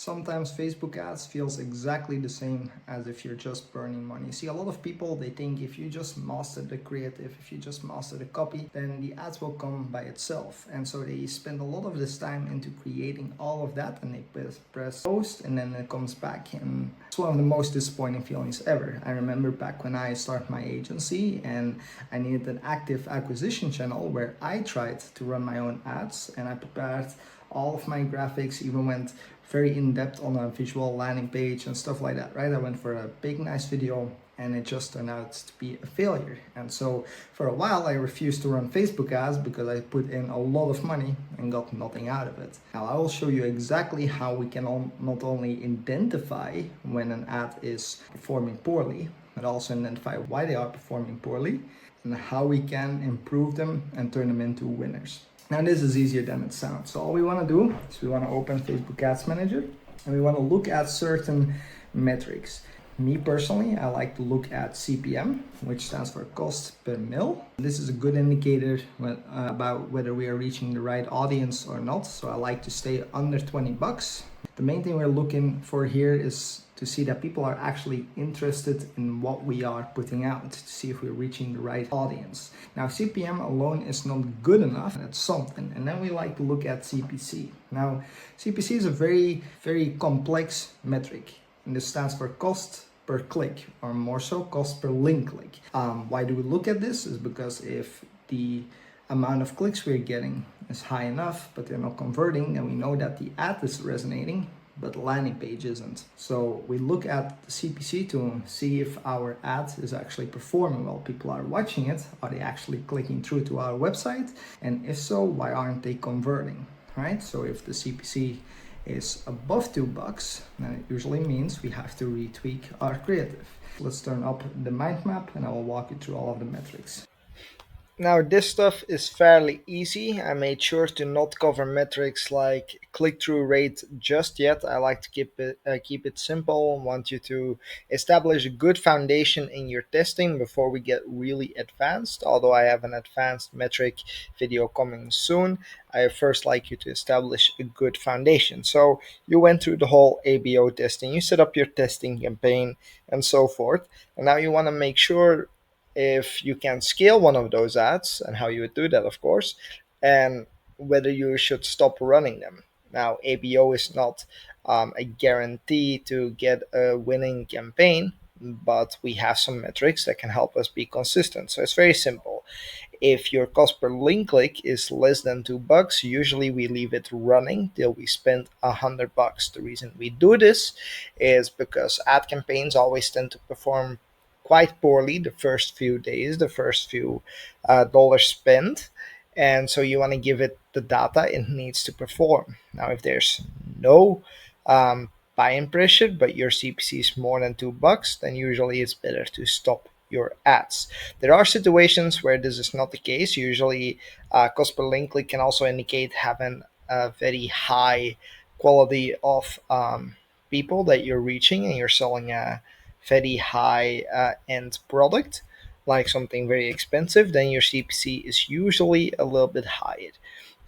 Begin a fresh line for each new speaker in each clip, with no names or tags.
Sometimes Facebook ads feels exactly the same as if you're just burning money. See, a lot of people, they think if you just master the creative, if you just master the copy, then the ads will come by itself. And so they spend a lot of this time into creating all of that, and they press post, and then it comes back. And it's one of the most disappointing feelings ever. I remember back when I started my agency and I needed an active acquisition channel where I tried to run my own ads, and I prepared all of my graphics, even went very in-depth on a visual landing page and stuff like that, right? I went for a big nice video and it just turned out to be a failure. And so for a while I refused to run Facebook ads because I put in a lot of money and got nothing out of it. Now I will show you exactly how we can not only identify when an ad is performing poorly, but also identify why they are performing poorly and how we can improve them and turn them into winners. Now this is easier than it sounds. So all we want to do is we want to open Facebook Ads Manager and we want to look at certain metrics. Me personally, I like to look at CPM, which stands for cost per mil. This is a good indicator about whether we are reaching the right audience or not. So I like to stay under 20 bucks. The main thing we're looking for here is to see that people are actually interested in what we are putting out, to see if we're reaching the right audience. Now CPM alone is not good enough, that's something. And then we like to look at CPC. Now CPC is a very complex metric, and this stands for cost per click, or more so cost per link click. Why do we look at this? Is because if the amount of clicks we're getting is high enough but they're not converting, then we know that the ad is resonating but the landing page isn't. So we look at the CPC to see if our ad is actually performing well. People are watching it, are they actually clicking through to our website, and if so, why aren't they converting, right? So if the CPC is above $2, then it usually means we have to retweak our creative. Let's turn up the mind map and I will walk you through all of the metrics. Now this stuff is fairly easy. I made sure to not cover metrics like click-through rate just yet. I like to keep it simple. I want you to establish a good foundation in your testing before we get really advanced. Although I have an advanced metric video coming soon, I first like you to establish a good foundation. So you went through the whole ABO testing, you set up your testing campaign and so forth. And now you want to make sure if you can scale one of those ads and how you would do that, of course, and whether you should stop running them. Now, ABO is not a guarantee to get a winning campaign, but we have some metrics that can help us be consistent. So it's very simple. If your cost per link click is less than $2, usually we leave it running till we spend $100. The reason we do this is because ad campaigns always tend to perform quite poorly the first few days, the first few dollars spent. And so you want to give it the data it needs to perform. Now, if there's no buy-in pressure, but your CPC is more than $2, then usually it's better to stop your ads. There are situations where this is not the case. Usually cost per link click can also indicate having a very high quality of people that you're reaching and you're selling a very high end product, like something very expensive, then your CPC is usually a little bit higher.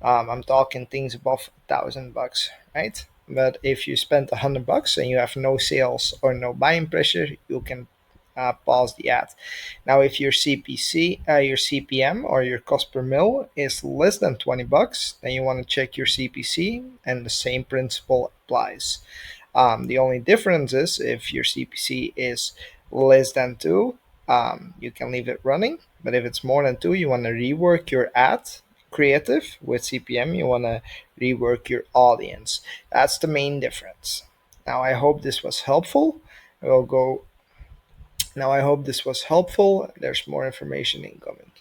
I'm talking things above $1,000, right? But if you spend $100 and you have no sales or no buying pressure, you can pause the ad. Now, if your your CPM or your cost per mil is less than $20, then you want to check your CPC, and the same principle applies. The only difference is if your CPC is less than 2, you can leave it running. But if it's more than 2, you want to rework your ad creative. With CPM, you want to rework your audience. That's the main difference. Now, I hope this was helpful. I will go. Now, I hope this was helpful. There's more information incoming.